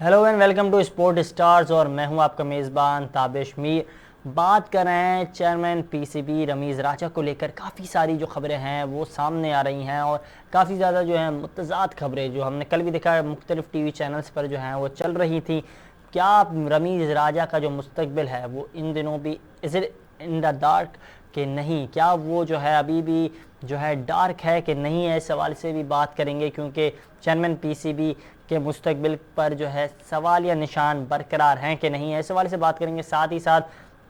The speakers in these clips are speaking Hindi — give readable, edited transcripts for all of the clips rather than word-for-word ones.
Hello and welcome to sport stars और मैं हूं आपका मेज़बान ताबिश मीर। बात कर रहे हैं चेयरमैन पीसीबी रमीज़ राजा को लेकर। काफ़ी सारी जो खबरें हैं वो सामने आ रही हैं और काफ़ी ज़्यादा जो है मुतज़ाद खबरें जो हमने कल भी देखा मुख्तलिफ़ टीवी चैनल्स पर जो हैं वो चल रही थी। क्या रमीज़ राजा का जो मुस्तकबिल है वो इन दिनों भी is it in the dark कि नहीं, क्या वो जो है अभी भी जो है डार्क है कि नहीं है, इस सवाल से भी बात करेंगे क्योंकि चेयरमैन पीसीबी के मुस्तकबिल पर जो है सवाल या निशान बरकरार हैं कि नहीं है, इस सवाल से बात करेंगे। साथ ही साथ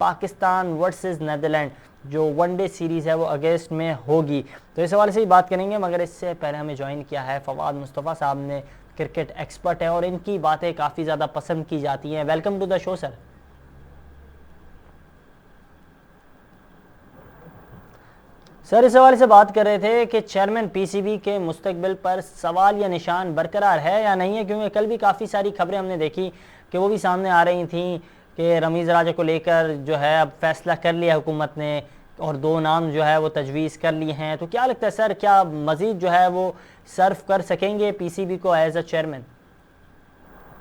पाकिस्तान वर्सेस नीदरलैंड जो वनडे सीरीज़ है वो अगस्त में होगी, तो इस सवाल से ही बात करेंगे। मगर इससे पहले हमें ज्वाइन किया है फवाद मुस्तफ़ा साहब ने, क्रिकेट एक्सपर्ट है और इनकी बातें काफ़ी ज़्यादा पसंद की जाती हैं। Welcome to the show sir. Sir इस हवाले से बात कर रहे थे कि चेयरमैन पीसीबी के मुस्तकबिल पर सवाल या निशान बरकरार है या नहीं है, क्योंकि कल भी काफ़ी सारी खबरें हमने देखी कि वो भी सामने आ रही थी कि रमीज़ राजा को लेकर जो है अब फैसला कर लिया हुकूमत ने और दो नाम जो है वो तजवीज़ कर लिए हैं। तो क्या लगता है सर, क्या मज़ीद जो है वो सर्व कर सकेंगे पीसीबी को एज अ चेयरमैन?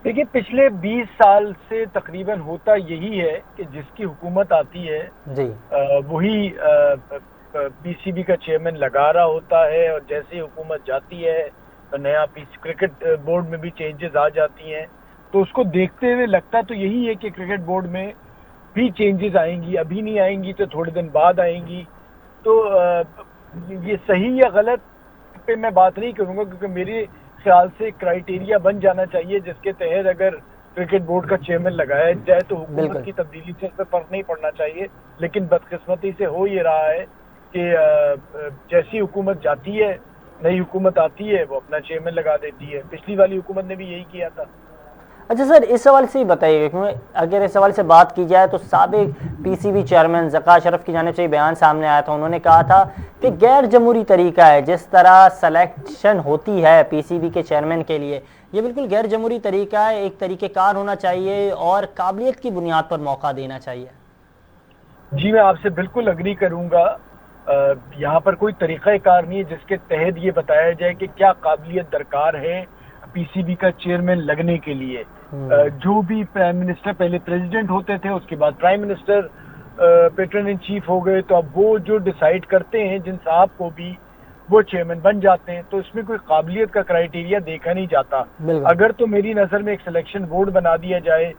देखिए, पिछले 20 साल से तकरीबन होता यही है कि जिसकी हुकूमत आती है जी वही पीसीबी का चेयरमैन लगा रहा होता है, और जैसे ही हुकूमत जाती है तो नया क्रिकेट बोर्ड में भी चेंजेस आ जाती हैं। तो उसको देखते हुए लगता तो यही है कि क्रिकेट बोर्ड में भी चेंजेस आएंगी, अभी नहीं आएंगी तो थोड़े दिन बाद आएंगी। तो ये सही या गलत पे मैं बात नहीं करूंगा, क्योंकि मेरे ख्याल से क्राइटेरिया बन जाना चाहिए जिसके तहत अगर क्रिकेट बोर्ड का चेयरमैन लगाया जाए तो हुकूमत बिल्कुल। की तब्दीली से इस पर फर्क नहीं पड़ना चाहिए। लेकिन बदकिस्मती से हो ये रहा है कि जैसी हुकूमत जाती है, नई हुकूमत आती है, वो अपना चेयरमैन लगा देती है। पिछली वाली हुकूमत ने भी यही किया था। अच्छा सर, इस सवाल से ही बताइए, क्योंकि अगर इस सवाल से बात की जाए तो साबिक पीसीबी चेयरमैन ज़का अशरफ की जानिब से बयान सामने आया था। उन्होंने कहा था कि गैर जमहूरी तरीका है जिस तरह सिलेक्शन होती है पीसीबी के चेयरमैन के लिए, ये बिल्कुल गैर जमहूरी तरीका है। एक तरीक़ेकार होना चाहिए और काबिलियत की बुनियाद पर मौका देना चाहिए। जी, मैं आपसे बिल्कुल अग्री करूंगा। यहाँ पर कोई तरीक़ा कार नहीं है जिसके तहत ये बताया जाए कि क्या काबिलियत दरकार है पीसीबी का चेयरमैन लगने के लिए। जो भी प्राइम मिनिस्टर, पहले प्रेसिडेंट होते थे, उसके बाद prime minister pattern in chief हो गए, तो अब वो जो डिसाइड करते हैं जिन साहब को भी, वो चेयरमैन बन जाते हैं। तो इसमें कोई काबिलियत का क्राइटेरिया देखा नहीं जाता। बिल्कुल। अगर तो मेरी नज़र में एक सिलेक्शन बोर्ड बना दिया जाए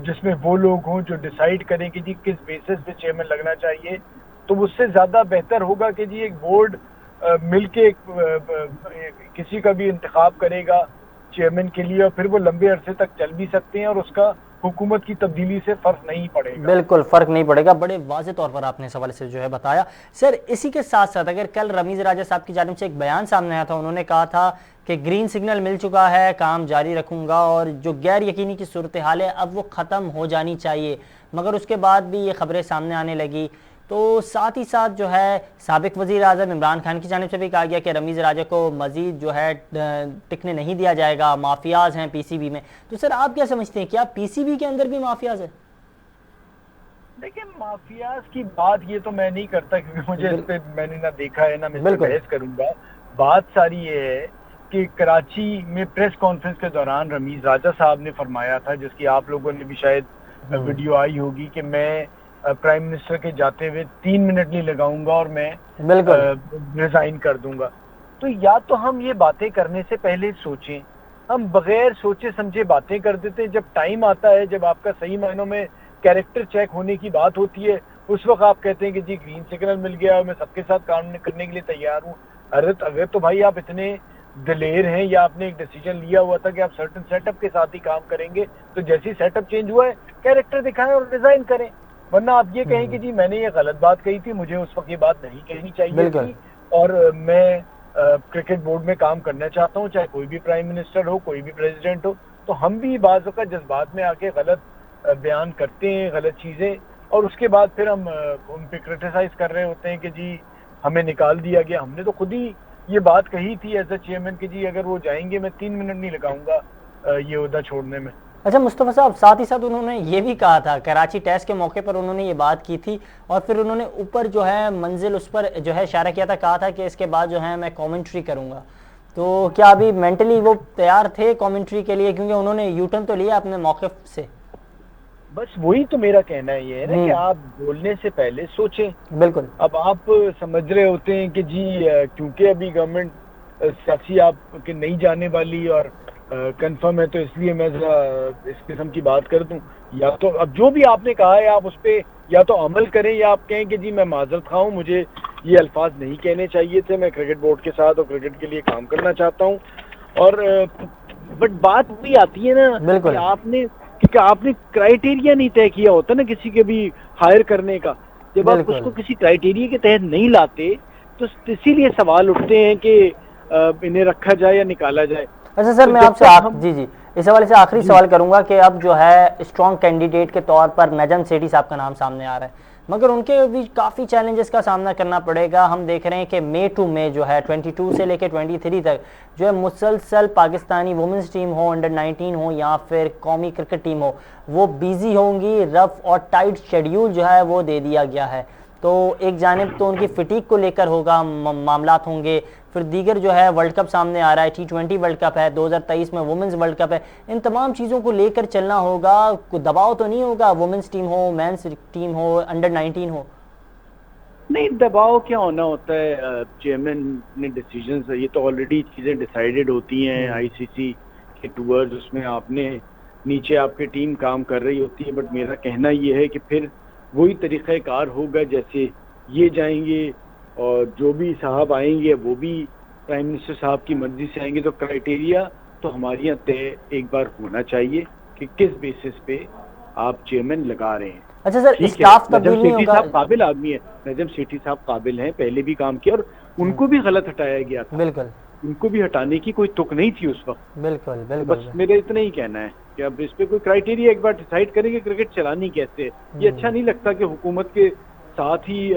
जिसमें वो लोग हों जो डिसाइड करें कि जी किस बेसिस पे चेयरमैन लगना चाहिए, तो उससे ज़्यादा बेहतर होगा कि जी एक बोर्ड मिलके किसी का भी इंतखाब करेगा चेयरमैन के लिए, और फिर वो लंबे अरसे तक चल भी सकते हैं और उसका हुकूमत की तब्दीली से फ़र्क नहीं पड़ेगा। बिल्कुल फ़र्क नहीं पड़ेगा, बड़े वाज़ेह तौर पर आपने इस हवाले से जो है बताया। सर इसी के साथ साथ अगर कल रमीज़ राजा साहब की जानिब से एक बयान सामने आया था, उन्होंने कहा था कि ग्रीन सिग्नल मिल चुका है, काम जारी रखूंगा और जो गैर यकीनी की सूरत हाल है अब वो ख़त्म हो जानी चाहिए। मगर उसके बाद भी ये खबरें सामने आने लगी। तो साथ ही साथ जो है साबिक वज़ीर आज़म इमरान खान की जानिब से भी कहा गया कि रमीज़ राजा को मज़ीद जो है टिकने नहीं दिया जाएगा, माफियाज हैं पीसीबी में। तो सर आप क्या समझते हैं, क्या पीसीबी के अंदर भी माफियाज है? देखिए, माफियाज की बात ये तो मैं नहीं करता, क्योंकि मुझे इस पे मैंने ना देखा है ना मैं इस पे बिल्कुल। बहस करूंगा। बात सारी ये है कि कराची में प्रेस कॉन्फ्रेंस के दौरान रमीज राजा साहब ने फरमाया था, जिसकी आप लोगों ने भी शायद वीडियो आई होगी, कि मैं प्राइम मिनिस्टर के जाते हुए 3 मिनट नहीं लगाऊंगा और मैं बिल्कुल। रिजाइन कर दूंगा। तो या तो हम ये बातें करने से पहले सोचें। हम बगैर सोचे समझे बातें कर देते हैं। जब टाइम आता है, जब आपका सही मायनों में कैरेक्टर चेक होने की बात होती है, उस वक्त आप कहते हैं कि जी ग्रीन सिग्नल मिल गया और मैं सबके साथ काम करने के लिए तैयार हूँ। अगर तो भाई आप इतने दिलेर हैं, या आपने एक डिसीजन लिया हुआ था कि आप सर्टन सेटअप के साथ ही काम करेंगे, तो जैसे ही सेटअप चेंज हुआ है कैरेक्टर दिखाएं और रिजाइन करें। वरना आप ये कहें कि जी मैंने ये गलत बात कही थी, मुझे उस वक्त ये बात नहीं कहनी चाहिए बिल्कुल। थी, और मैं क्रिकेट बोर्ड में काम करना चाहता हूँ, चाहे कोई भी प्राइम मिनिस्टर हो, कोई भी प्रेसिडेंट हो। तो हम भी बाज़ वक़्त जज्बात में आके गलत बयान करते हैं, गलत चीज़ें, और उसके बाद फिर हम उन पे क्रिटिसाइज कर रहे होते हैं कि जी हमें निकाल दिया गया। हमने तो खुद ही ये बात कही थी एज अ चेयरमैन कि जी अगर वो जाएंगे मैं 3 मिनट नहीं लगाऊंगा ये ओहदा छोड़ने में। अच्छा मुस्तफ़ा साहब, साथ ही साथ उन्होंने ये भी कहा था, कराची टेस्ट के मौके पर उन्होंने ये बात की थी और फिर उन्होंने ऊपर जो है मंजिल उस पर जो है इशारा किया था, कहा था कि इसके बाद जो है मैं कमेंट्री करूँगा। तो क्या अभी मेंटली वो तैयार थे कमेंट्री के लिए, क्योंकि उन्होंने यूटर्न तो लिया अपने मौक़िफ़ से? बस वही तो मेरा कहना ये है ना कि हम्म। आप बोलने से पहले सोचें। बिल्कुल। अब आप समझ रहे होते हैं कि जी क्योंकि अभी गवर्नमेंट सियासी आपके नहीं जाने वाली और कंफर्म है, तो इसलिए मैं जरा इस किस्म की बात कर दूं। या तो अब जो भी आपने कहा है आप उस पर या तो अमल करें, या आप कहें कि जी मैं माजरत खा हूं, मुझे ये अल्फाज नहीं कहने चाहिए थे, मैं क्रिकेट बोर्ड के साथ और क्रिकेट के लिए काम करना चाहता हूं। और बट बात भी आती है ना कि बिल्कुल। आपने क्राइटेरिया नहीं तय किया होता ना किसी के भी हायर करने का। जब आप उसको बिल्कुल। किसी क्राइटेरिया के तहत नहीं लाते तो इसीलिए सवाल उठते हैं कि इन्हें रखा जाए या निकाला जाए। अच्छा सर, तो मैं जब आपसे तक हम जी जी, इस हवाले से आखिरी जी सवाल करूंगा कि अब जो है स्ट्रॉन्ग कैंडिडेट के तौर पर नजम सेठी साहब का नाम सामने आ रहा है, मगर उनके भी काफ़ी चैलेंजेस का सामना करना पड़ेगा। हम देख रहे हैं कि मई टू मई जो है 22 से लेकर 23 तक जो है मुसलसल पाकिस्तानी वुमेंस टीम हो, अंडर 19 हो या फिर कौमी क्रिकेट टीम हो, वो बिजी होंगी। रफ और टाइट शेड्यूल जो है वो दे दिया गया है। तो एक जानिब तो उनकी फिटीक को लेकर होगा मामलात होंगे, फिर दीगर जो है वर्ल्ड कप सामने आ रहा है, T20 वर्ल्ड कप है, 2023 में वुमेंस वर्ल्ड कप है, इन तमाम चीज़ों को लेकर चलना होगा। कोई दबाव तो नहीं होगा, वुमेंस टीम हो, मेंस टीम हो, अंडर 19 हो? नहीं, दबाव क्या होना होता है, चेयरमैन ने डिसीजंस, ये तो ऑलरेडी चीजें डिसाइडेड होती हैं आईसीसी के टूवर्ड्स, उसमें आपने नीचे आपकी टीम काम कर रही होती है। बट मेरा कहना ये है कि फिर वही तरीक़ाकार होगा जैसे ये जाएंगे और जो भी साहब आएंगे वो भी प्राइम मिनिस्टर साहब की मर्जी से आएंगे। तो क्राइटेरिया तो हमारे यहाँ तय एक बार होना चाहिए कि किस बेसिस पे आप चेयरमैन लगा रहे हैं। अच्छा सर, ठीक है, स्टाफ नजम तब्दील नहीं सेठी होगा? साहब काबिल आदमी है, नजम सेठी साहब काबिल हैं, पहले भी काम किया और उनको भी गलत हटाया गया था। बिल्कुल उनको भी हटाने की कोई तुक नहीं थी उस वक्त। बिल्कुल तो बिल्कुल। बस मेरा इतना ही कहना है कि अब इस पे कोई क्राइटेरिया एक बार डिसाइड करेंगे, क्रिकेट चलानी कैसे है। ये अच्छा नहीं लगता कि हुकूमत के साथ ही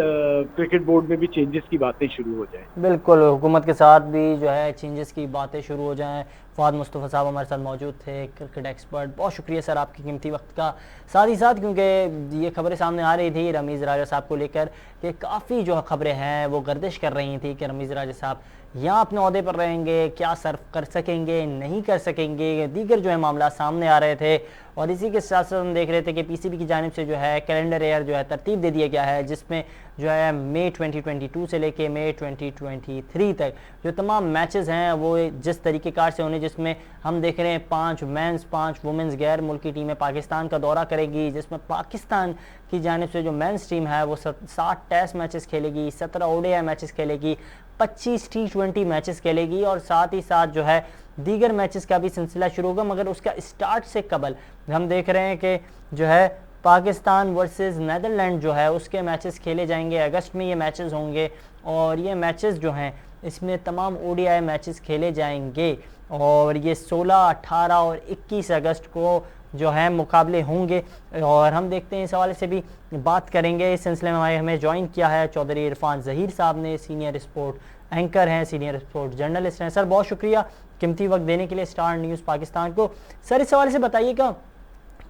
क्रिकेट बोर्ड में भी चेंजेस की बातें शुरू हो जाए। बिल्कुल, हुकूमत के साथ भी जो है चेंजेस की बातें शुरू हो जाएं। फ़वाद मुस्तफ़ा साहब हमारे साथ मौजूद थे, क्रिकेट एक्सपर्ट। बहुत शुक्रिया सर आपके कीमती वक्त का। साथ ही साथ क्योंकि ये खबरें सामने आ रही थी रमीज़ राजा साहब को लेकर कि काफ़ी जो खबरें हैं वो गर्दिश कर रही थी कि रमीज़ राजा साहब यहाँ अपने ओहदे पर रहेंगे, क्या सर्व कर सकेंगे, नहीं कर सकेंगे, दीगर जो है मामला सामने आ रहे थे। और इसी के साथ साथ हम देख रहे थे कि पीसीबी की जानिब से जो है कैलेंडर ईयर जो है तरतीब दे दिया गया है, जिसमें जो है मई 2022 से लेके मई 2023 तक जो तमाम मैचेस हैं वो जिस तरीक़ेकार से होने, जिसमें हम देख रहे हैं 5 मेंस 5 वुमेंस गैर मुल्की टीमें पाकिस्तान का दौरा करेगी, जिसमें पाकिस्तान की जानिब से जो मेंस टीम है वो 60 टेस्ट मैचेस खेलेगी, 17 ओडीआई मैचेस खेलेगी, 25 T20 मैचेस खेलेगी और साथ ही साथ जो है दीगर मैचेस का भी सिलसिला शुरू होगा। मगर उसका स्टार्ट से कबल हम देख रहे हैं कि जो है पाकिस्तान वर्सेस नेदरलैंड जो है उसके मैचेस खेले जाएंगे। अगस्त में ये मैचेस होंगे और ये मैचेस जो हैं इसमें तमाम ओडीआई मैचेस खेले जाएंगे और ये 16, 18 और 21 अगस्त को जो है मुकाबले होंगे। और हम देखते हैं इस हवाले से भी बात करेंगे। इस सिलसिले में हमें ज्वाइन किया है चौधरी इरफान ज़हीर साहब ने, सीनियर स्पोर्ट एंकर हैं, सीनियर स्पोर्ट जर्नलिस्ट हैं। सर बहुत शुक्रिया कीमती वक्त देने के लिए स्टार न्यूज़ पाकिस्तान को। सर इस हवाले से बताइएगा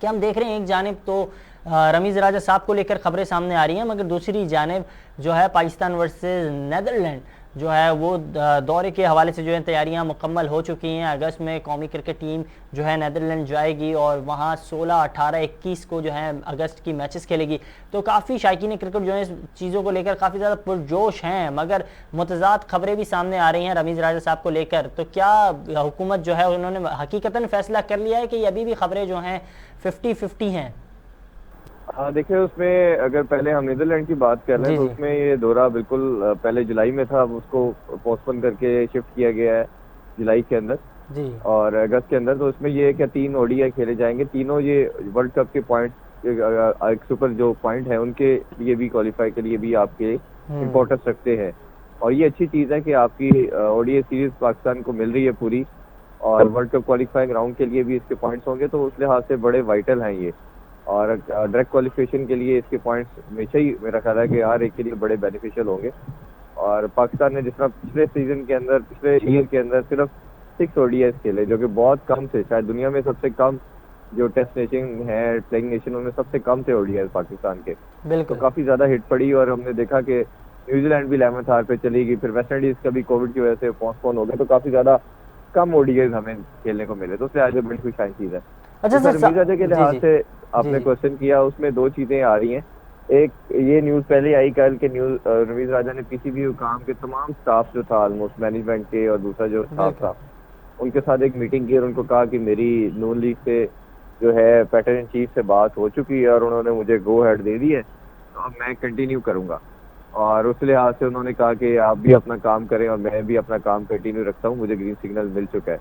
कि हम देख रहे हैं एक जानिब तो रमीज़ राजा साहब को लेकर खबरें सामने आ रही हैं, मगर दूसरी जानिब जो है पाकिस्तान वर्सेस नेदरलैंड जो है वो दौरे के हवाले से जो है तैयारियां मुकम्मल हो चुकी हैं। अगस्त में कौमी क्रिकेट टीम जो है नेदरलैंड जाएगी और वहां 16, 18, 21 को जो है अगस्त की मैचेस खेलेगी। तो काफ़ी शायकीन क्रिकेट जो है इस चीज़ों को लेकर काफ़ी ज़्यादा पुरजोश हैं, मगर मुतज़ाद खबरें भी सामने आ रही हैं रमीज़ राजा साहब को लेकर। तो क्या हुकूमत जो है उन्होंने हकीकतन फैसला कर लिया है कि अभी भी खबरें जो हैं 50-50 हैं? हाँ देखिए, उसमें अगर पहले हम नीदरलैंड की बात कर लें तो उसमें ये दौरा बिल्कुल पहले जुलाई में था, अब उसको पोस्टपोन करके शिफ्ट किया गया है जुलाई के अंदर जी और अगस्त के अंदर। तो उसमें ये क्या 3 ओडीआई खेले जाएंगे, तीनों ये वर्ल्ड कप के पॉइंट एक सुपर जो पॉइंट है उनके लिए भी क्वालिफाई के लिए भी आपके इम्पोर्टेंस रखते हैं। और ये अच्छी चीज़ है कि आपकी ओडीआई सीरीज पाकिस्तान को मिल रही है पूरी और वर्ल्ड कप क्वालिफाइंग राउंड के लिए भी इसके पॉइंट्स होंगे, तो उस लिहाज से बड़े वाइटल हैं ये। और डायरेक्ट क्वालिफिकेशन के लिए इसके पॉइंट्स हमेशा ही मेरा ख्याल है कि हर एक के लिए बड़े बेनिफिशियल होंगे। और पाकिस्तान ने जिस तरह पिछले सीजन के अंदर, पिछले ईयर के अंदर सिर्फ 6 ओडीआई खेले, जो कि बहुत कम थे, शायद दुनिया में सबसे कम जो टेस्ट नेशन है, प्लेइंग नेशन, उनमें सबसे कम थे ओडीआई पाकिस्तान के। बिल्कुल। तो काफ़ी ज़्यादा हिट पड़ी और हमने देखा कि न्यूजीलैंड भी 11th आवर पे चली गई, फिर वेस्ट इंडीज का भी कोविड की वजह से पोस्टपोन हो गया, तो काफी ज्यादा कम ओडीआईज हमें खेलने को मिले, तो उससे आज बड़ी खुशहाल चीज है। अच्छा तो सर सर रमीज राजा के जी लिहाज जी से जी आपने जी क्वेश्चन किया, उसमें दो चीजें आ रही हैं। एक ये न्यूज पहले आई कल के न्यूज, रमीज राजा ने पीसीबी हुकाम के तमाम स्टाफ जो था ऑलमोस्ट मैनेजमेंट के और दूसरा जो स्टाफ बिल्कुल था उनके साथ एक मीटिंग की और उनको कहा कि मेरी नून लीग से जो है पैटर्न इन चीफ से बात हो चुकी है और उन्होंने मुझे गो हेड दे दी है, तो अब मैं कंटिन्यू करूंगा। और उस लिहाज से उन्होंने कहा कि आप भी अपना काम करें और मैं भी अपना काम कंटिन्यू रखता हूँ, मुझे ग्रीन सिग्नल मिल चुका है।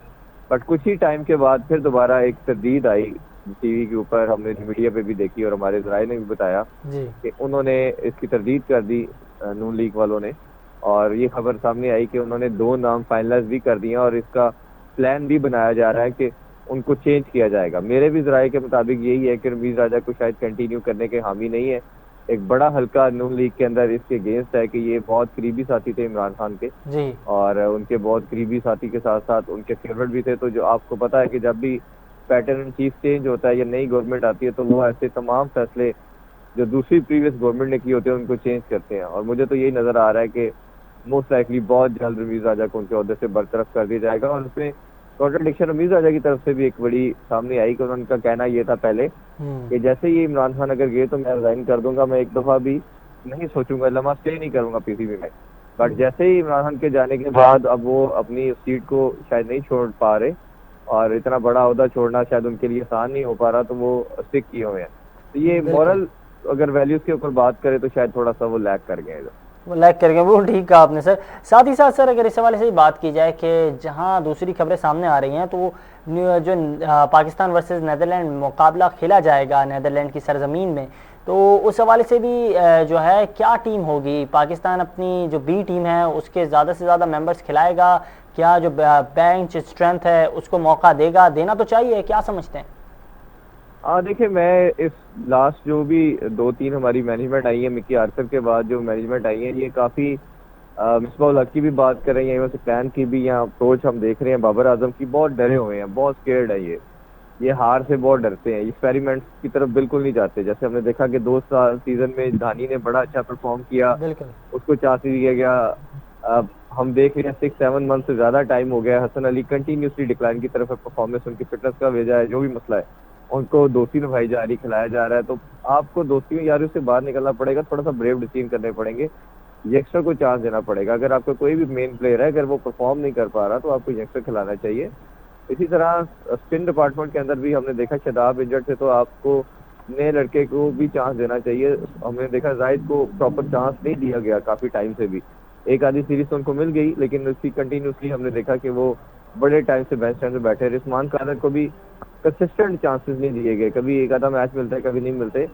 बट कुछ ही टाइम के बाद फिर दोबारा एक तरदीद आई टीवी के ऊपर, हमने मीडिया पे भी देखी और हमारे जराये ने भी बताया जी कि उन्होंने इसकी तरदीद कर दी नून लीग वालों ने, और ये खबर सामने आई कि उन्होंने दो नाम फाइनलाइज भी कर दिए और इसका प्लान भी बनाया जा रहा है कि उनको चेंज किया जाएगा। मेरे भी जराये के मुताबिक यही है कि रमीज राजा को शायद कंटिन्यू करने के हामी नहीं है। एक बड़ा हल्का नून लीग के अंदर इसके अगेंस्ट है कि ये बहुत करीबी साथी थे इमरान खान के, जी और उनके बहुत करीबी साथी के साथ साथ उनके फेवरेट भी थे। तो जो आपको पता है कि जब भी पैटर्न इन चीफ चेंज होता है या नई गवर्नमेंट आती है तो वो ऐसे तमाम फैसले जो दूसरी प्रीवियस गवर्नमेंट ने किए होते हैं उनको चेंज करते हैं, और मुझे तो यही नजर आ रहा है कि मोस्ट लाइकली बहुत जल्द रमीज राजा को उनके अहदे से बरतरफ कर दिया जाएगा। और उसमें कॉन्ट्रडिक्शन रमीज राजा की तरफ से भी एक बड़ी सामने आई कि उनका कहना ये था पहले कि जैसे ही इमरान खान अगर गए तो मैं रिजाइन कर दूंगा, मैं एक दफा भी नहीं सोचूंगा, लम्हा स्टे नहीं करूंगा पीसीबी में। बट जैसे ही इमरान खान के जाने के बाद अब वो अपनी सीट को शायद नहीं छोड़ पा रहे, और इतना बड़ा ओहदा छोड़ना शायद उनके लिए आसान नहीं हो पा रहा, तो वो स्टिक किए हुए हैं। तो ये बिल्कुल मॉरल अगर वैल्यूज के ऊपर बात करें तो शायद थोड़ा सा वो लैग कर गए हैं। वो लाइक करके वो ठीक कहा आपने सर। साथ ही साथ सर अगर इस हवाले से ही बात की जाए कि जहां दूसरी खबरें सामने आ रही हैं तो जो पाकिस्तान वर्सेस नेदरलैंड मुकाबला खेला जाएगा नेदरलैंड की सरजमीन में, तो उस हवाले से भी जो है क्या टीम होगी, पाकिस्तान अपनी जो बी टीम है उसके ज़्यादा से ज़्यादा मेंबर्स खिलाएगा, क्या जो बेंच स्ट्रेंथ है उसको मौका देगा, देना तो चाहिए, क्या समझते हैं? देखिए मैं इस लास्ट जो भी 2-3 हमारी मैनेजमेंट आई है मिकी आर्थर के बाद जो मैनेजमेंट आई है, ये काफी मिसबाह हक की भी बात कर रहे हैं, वैसे प्लान की भी यहाँ अप्रोच हम देख रहे हैं, बाबर आजम की बहुत डरे हुए हैं, बहुत स्केर्ड है ये हार से बहुत डरते हैं, एक्सपेरिमेंट्स की तरफ बिल्कुल नहीं जाते। जैसे हमने देखा कि 2 साल सीजन में धानी ने बड़ा अच्छा परफॉर्म किया, बिल्कुल उसको चांस दिया गया। अब हम देख रहे हैं 6-7 मंथ से ज्यादा टाइम हो गया, हसन अली कंटिन्यूसली डिक्लाइन की तरफ है, परफॉर्मेंस उनकी फिटनेस का वजह है, जो भी मसला है उनको दोस्ती निभाई जा रही, खिलाया जा रहा है। तो आपको दोस्ती में यारी से बाहर निकलना पड़ेगा, थोड़ा सा ब्रेव डिसीजन करने पड़ेंगे, यंगस्टर को चांस देना पड़ेगा। अगर आपका कोई भी मेन प्लेयर है अगर वो परफॉर्म नहीं कर पा रहा तो आपको यंगस्टर खिलाना चाहिए। इसी तरह स्पिन डिपार्टमेंट के अंदर भी हमने देखा शदाब इंजर्ड थे तो आपको नए लड़के को भी चांस देना चाहिए। हमने देखा जाहिद को प्रॉपर चांस नहीं दिया गया काफी टाइम से भी, एक आधी सीरीज तो उनको मिल गई लेकिन उसकी कंटिन्यूसली हमने देखा कि वो बड़े टाइम से बेंच टाइम से बैठे रहे। उस्मान कादर को भी कंसिस्टेंट चांसेस नहीं दिए गए, कभी एक आधा मैच मिलता है कभी नहीं मिलते।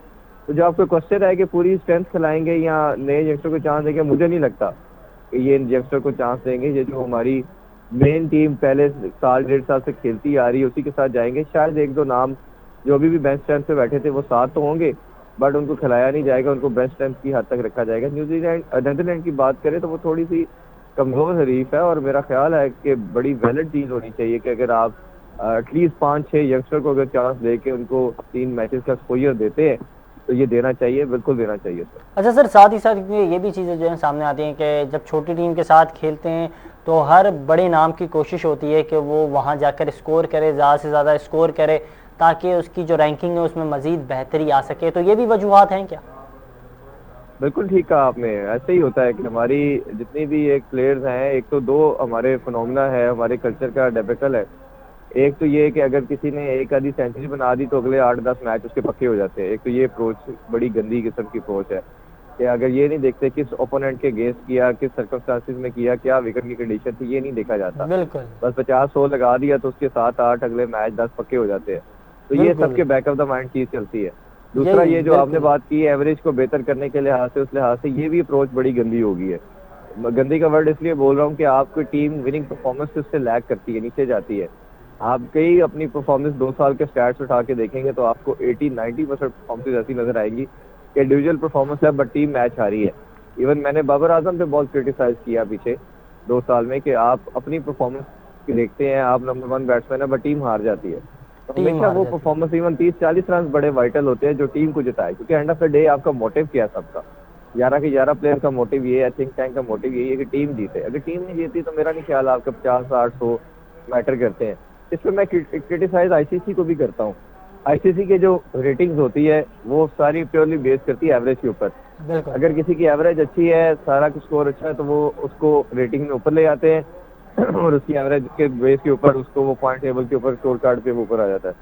तो जो आपको क्वेश्चन है कि पूरी स्ट्रेंथ खिलाएंगे या नए यंगस्टर को चांस देंगे, मुझे नहीं लगता कि ये यंगस्टर को चांस देंगे। ये जो हमारी मेन टीम पहले साल 1.5 साल से खेलती आ रही है उसी के साथ जाएंगे। शायद 1-2 नाम जो अभी भी बेंच स्ट्रेंथ पे बैठे थे वो साथ तो होंगे बट उनको खिलाया नहीं जाएगा, उनको बेंच स्ट्रेंथ की हद तक रखा जाएगा। न्यूजीलैंड नेदरलैंड की बात करें तो वो थोड़ी सी कमजोर हरीफ है और मेरा ख्याल है कि बड़ी वैलिड चीज होनी चाहिए कि अगर आप एटलीस्ट 5-6 यंगस्टर को अगर चांस दे के उनको 3 मैचेस का एक्सपोजर देते हैं तो ये देना चाहिए, बिल्कुल देना चाहिए सर। अच्छा सर, साथ ही साथ ये भी चीज़ें जो है सामने आती हैं कि जब छोटी टीम के साथ खेलते हैं तो हर बड़े नाम की कोशिश होती है कि वो वहाँ जाकर स्कोर करे, ज़्यादा से ज़्यादा स्कोर करे ताकि उसकी जो रैंकिंग है उसमें मज़ीद बेहतरी आ सके, तो ये भी वजूहात हैं क्या? बिल्कुल ठीक कहा आपने, ऐसे ही होता है कि हमारी जितनी भी एक प्लेयर्स हैं, एक तो 2 हमारे फिनोमिना है, हमारे कल्चर का डेबिकल है। एक तो ये कि अगर किसी ने एक आधी सेंचुरी बना दी तो अगले 8-10 मैच उसके पक्के हो जाते हैं। एक तो ये अप्रोच बड़ी गंदी किस्म की अप्रोच है कि अगर ये नहीं देखते किस ओपोनेंट के अगेंस्ट किया, किस सर्कमस्टांसिस में किया, क्या विकेट की कंडीशन थी, ये नहीं देखा जाता। बिल्कुल बस 50-100 लगा दिया तो उसके 7-8 अगले मैच 10 पक्के हो जाते हैं। तो ये बिल्कुल सबके बैक ऑफ द माइंड चीज चलती है। दूसरा ये जो आपने बात की एवरेज को बेहतर करने के लिहाज से, उस लिहाज से ये भी अप्रोच बड़ी गंदी हो गई है। गंदी का वर्ड इसलिए बोल रहा हूँ कि आपकी टीम विनिंग परफॉर्मेंस से उससे लैग करती है, नीचे जाती है। आप कई अपनी परफॉर्मेंस 2 साल के स्टैट्स उठा के देखेंगे तो आपको 80-90% परफॉर्मेंस ऐसी नजर आएंगी कि इंडिविजुअल परफॉर्मेंस है बट टीम मैच हारी है। इवन मैंने बाबर आजम पे बहुत क्रिटिसाइज किया पीछे 2 साल में कि आप अपनी परफॉर्मेंस देखते हैं, आप नंबर 1 बैट्समैन है बट टीम हार जाती है। तो हमेशा वो परफॉर्मेंस इवन 30-40 रन बड़े वाइटल होते हैं जो टीम को जिताए, क्योंकि एंड ऑफ द डे आपका मोटिव क्या है सबका, 11 के 11 प्लेयर का मोटिव ये है, थिंक टैंक का मोटिव यही है कि टीम जीते। अगर टीम नहीं जीती तो मेरा नहीं ख्याल आपका 50-60-100 मैटर करते हैं। इस पर मैं क्रिटिसाइज आईसीसी को भी करता हूँ। आईसीसी के जो रेटिंग्स होती है वो सारी प्योरली बेस करती है एवरेज के ऊपर। बिल्कुल अगर किसी की एवरेज अच्छी है, सारा स्कोर अच्छा है, तो वो उसको रेटिंग में ऊपर ले आते हैं और उसकी एवरेज के बेस के ऊपर उसको वो पॉइंट टेबल के ऊपर स्कोर कार्ड पे ऊपर आ जाता है।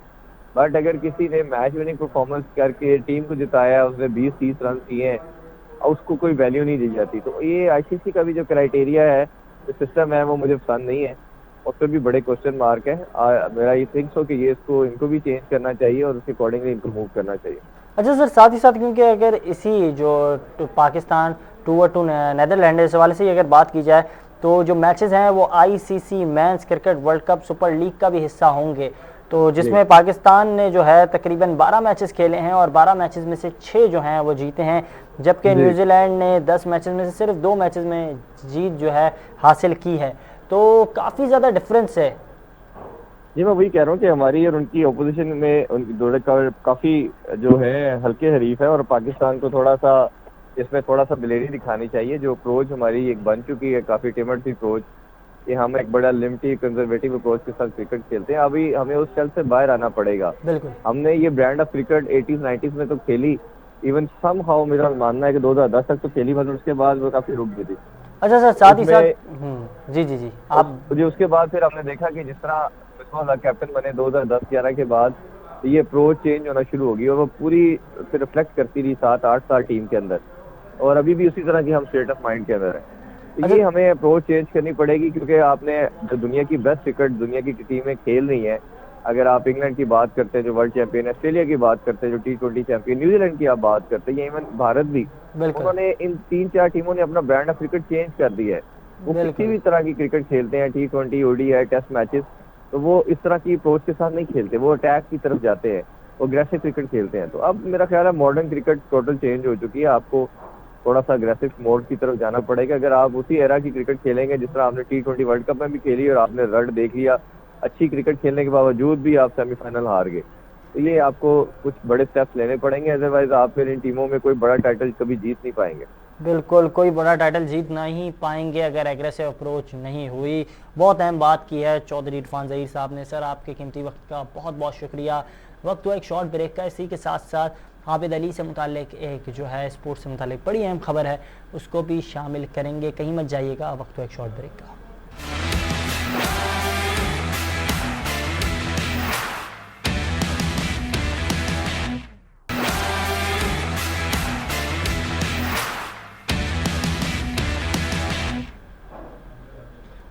बट अगर किसी ने मैच विनिंग परफॉर्मेंस करके टीम को जिताया, उसने 20-30 रन किए हैं, उसको कोई वैल्यू नहीं दी जाती। तो ये आईसीसी का भी जो क्राइटेरिया है, जो सिस्टम है, वो मुझे पसंद नहीं है। उस पर भी बड़े क्वेश्चन मार्क है। मेरा ये थिंक्स हो कि ये इनको भी चेंज करना चाहिए और उसके अकॉर्डिंगली इनको मूव करना चाहिए। अच्छा सर, साथ ही साथ क्योंकि अगर इसी जो पाकिस्तान टूर टू नेदरलैंड इस वाले से अगर बात की जाए तो जो मैचेस हैं वो ICC men's cricket world cup super league का भी हिस्सा होंगे, तो जिसमें पाकिस्तान ने जो है तकरीबन 12 मैचेस खेले हैं और 12 मैचेस में से 6 जो हैं वो जीते हैं, जबकि न्यूजीलैंड ने 10 मैचेस में से सिर्फ 2 मैचेस में जीत जो है हासिल की है। तो काफ़ी ज़्यादा डिफरेंस है। जी, मैं वही कह रहा हूँ कि हमारी और उनकी ओपोजिशन में उनकी दौड़े काफी जो है हल्के हरीफ है, और पाकिस्तान को थोड़ा सा इसमें थोड़ा सा दिलेरी दिखानी चाहिए। जो अप्रोच हमारी एक बन चुकी है, काफी टिमड सी अप्रोच, कि हम एक बड़ा लिमिटेड कंजर्वेटिव अप्रोच के साथ क्रिकेट खेलते हैं। अभी हमें उस चल से बाहर आना पड़ेगा। बिल्कुल, हमने ये ब्रांड ऑफ क्रिकेट 80s-90s में तो खेली, इवन सम हाउ मेरा मानना है कि 2010 तक तो खेली, मतलब उसके बाद वो काफी रुक गई थी। अच्छा सर, साथ ही साथ जी जी जी आप जो उसके बाद फिर हमने देखा कि जिस तरह बिस्मिल्लाह कैप्टन बने 2010-11 के बाद, ये अप्रोच चेंज होना शुरू होगी और वो पूरी फिर रिफ्लेक्ट करती रही 7-8 साल टीम के अंदर, और अभी भी उसी तरह की हम स्टेट ऑफ माइंड के अंदर है। तो ये हमें अप्रोच चेंज करनी पड़ेगी, क्योंकि आपने जो दुनिया की बेस्ट क्रिकेट दुनिया की टीमें खेल रही हैं, अगर आप इंग्लैंड की बात करते हैं जो वर्ल्ड चैंपियन, ऑस्ट्रेलिया की बात करते हैं जो T20 चैंपियन, न्यूजीलैंड की आप बात करते हैं, इवन भारत भी, उन्होंने इन 3-4 टीमों ने अपना ब्रांड ऑफ क्रिकेट चेंज कर दिया है। वो किसी भी तरह की क्रिकेट खेलते हैं, T20, ODI, टेस्ट मैचेस, तो वो इस तरह की अप्रोच के साथ नहीं खेलते, वो अटैक की तरफ जाते हैं, वो अग्रेसिव क्रिकेट खेलते हैं। तो अब मेरा ख्याल है मॉडर्न क्रिकेट टोटल चेंज हो चुकी है, आपको थोड़ा सा अग्रेसिव मोड की तरफ जाना पड़ेगा। अगर आप उसी एरा की क्रिकेट खेलेंगे जिस तरह आपने T20 वर्ल्ड कप में भी खेली और आपने रन देख लिया, अच्छी क्रिकेट खेलने के बावजूद भी आप सेमीफाइनल हार गए, तो ये आपको कुछ बड़े स्टेप्स लेने पड़ेंगे, अदरवाइज आप फिर इन टीमों में कोई बड़ा टाइटल कभी जीत नहीं पाएंगे। बिल्कुल, कोई बड़ा टाइटल जीत नहीं पाएंगे अगर एग्रेसिव अप्रोच नहीं हुई। बहुत अहम बात की है चौधरी इरफान ज़हीर साहब ने। सर, आपके कीमती वक्त का बहुत बहुत शुक्रिया। वक्त हुआ एक शॉर्ट ब्रेक का, इसी के साथ साथ आबिद अली से मुतालिक एक जो है स्पोर्ट्स से मुतालिक बड़ी अहम खबर है, उसको भी शामिल करेंगे। कहीं मत जाइएगा, वक्त हुआ एक शॉर्ट ब्रेक का।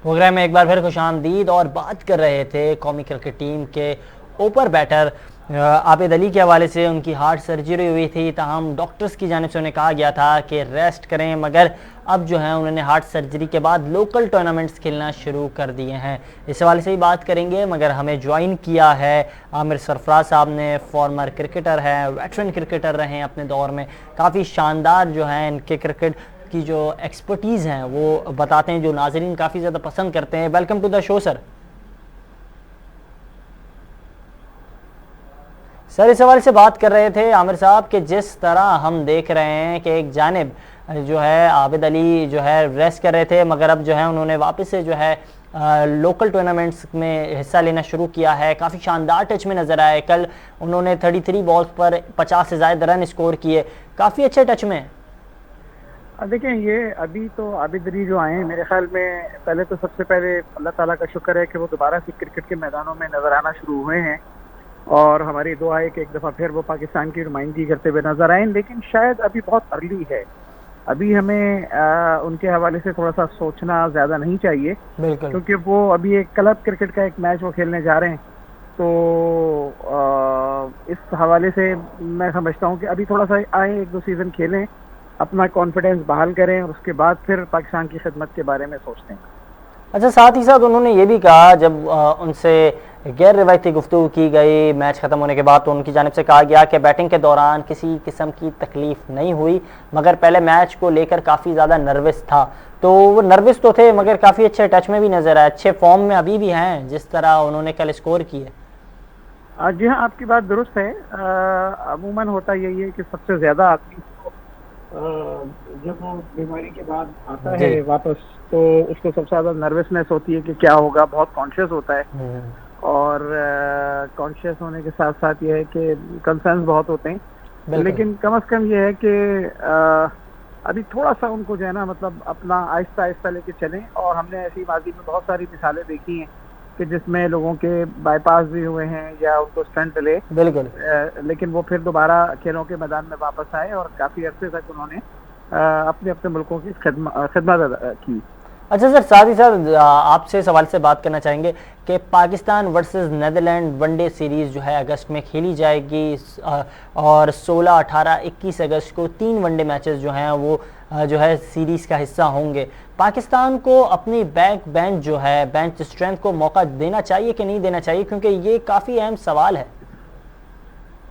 प्रोग्राम में एक बार फिर खुशामदीद, और बात कर रहे थे कौमी क्रिकेट टीम के ओपर बैटर आबिद अली के हवाले से। उनकी हार्ट सर्जरी हुई थी, ताहम डॉक्टर्स की जानिब से उन्हें कहा गया था कि रेस्ट करें, मगर अब जो है उन्होंने हार्ट सर्जरी के बाद लोकल टूर्नामेंट्स खेलना शुरू कर दिए हैं। इस हवाले से ही बात करेंगे, मगर हमें ज्वाइन किया है आमिर सरफराज साहब ने। फॉर्मर क्रिकेटर हैं, वेटरन क्रिकेटर रहे हैं अपने दौर में, काफ़ी शानदार जो है इनके क्रिकेट की जो एक्सपर्टीज़ हैं वो बताते हैं, जो नाजरीन काफ़ी ज़्यादा पसंद करते हैं। Welcome to the show sir. Sir, इस हवाले से बात कर रहे थे आमिर साहब कि जिस तरह हम देख रहे हैं कि एक जानिब जो है आबिद अली जो है रेस्ट कर रहे थे, मगर अब जो है उन्होंने वापस से जो है लोकल टूर्नामेंट्स में हिस्सा लेना शुरू किया है। काफ़ी शानदार टच में नज़र आए। कल उन्होंने 33 बॉल्स पर 50 से ज़्यादा रन स्कोर किए, काफ़ी अच्छे टच में। देखें, ये अभी तो आबिद अली जो आए हैं, मेरे ख्याल में पहले तो सबसे पहले अल्लाह ताला का शुक्र है कि वो दोबारा से क्रिकेट के मैदानों में नजर आना शुरू हुए हैं, और हमारी दुआ है कि एक दफ़ा फिर वो पाकिस्तान की नुमाइंदगी करते हुए नजर आए। लेकिन शायद अभी बहुत अर्ली है, अभी हमें उनके हवाले से थोड़ा सा सोचना ज़्यादा नहीं चाहिए, क्योंकि वो अभी एक क्लब क्रिकेट का एक मैच वो खेलने जा रहे हैं। तो इस हवाले से मैं समझता हूँ कि अभी थोड़ा सा आए, 1-2 सीज़न खेलें, अपना कॉन्फिडेंस बहाल करें, और उसके बाद फिर पाकिस्तान की खिदमत के बारे में सोचते हैं। अच्छा, साथ ही साथ उन्होंने ये भी कहा, जब उनसे गैर रिवायती गुफ्तगू की गई मैच ख़त्म होने के बाद, तो उनकी जानिब से कहा गया कि बैटिंग के दौरान किसी किस्म की तकलीफ़ नहीं हुई, मगर पहले मैच को लेकर काफ़ी ज़्यादा नर्वस था। तो वो नर्वस तो थे, मगर काफ़ी अच्छे टच में भी नज़र आए, अच्छे फॉर्म में अभी भी हैं जिस तरह उन्होंने कल स्कोर किए। जी हाँ, आपकी बात दुरुस्त है। अमूमन होता यही है कि सबसे ज़्यादा आदमी जब वो बीमारी के बाद आता जी। है वापस, तो उसको सबसे ज़्यादा नर्वसनेस होती है कि क्या होगा, बहुत कॉन्शियस होता है। और कॉन्शियस होने के साथ साथ ये है कि कंसर्न्स बहुत होते हैं। बिल्कुल। लेकिन कम से कम ये है कि अभी थोड़ा सा उनको जो है ना, मतलब अपना आहिस्ता आहिस्ता लेके चलें। और हमने ऐसी माजी में बहुत सारी मिसालें देखी हैं कि जिसमें लोगों के बाईपास भी हुए हैं या उनको स्टंट डले, बिल्कुल। लेकिन वो फिर दोबारा खेलों के मैदान में वापस आए और काफ़ी अरसे तक उन्होंने अपने अपने मुल्कों की खिदमत अदा की। अच्छा सर, साथ ही साथ आपसे सवाल से बात करना चाहेंगे कि Pakistan versus Netherland one day series जो है अगस्त में खेली जाएगी, और 16, 18, 21 अगस्त को 3 वनडे मैचेस जो हैं वो जो है सीरीज़ का हिस्सा होंगे। पाकिस्तान को अपनी बेंच स्ट्रेंथ को मौका देना चाहिए कि नहीं देना चाहिए, क्योंकि ये काफ़ी अहम सवाल है।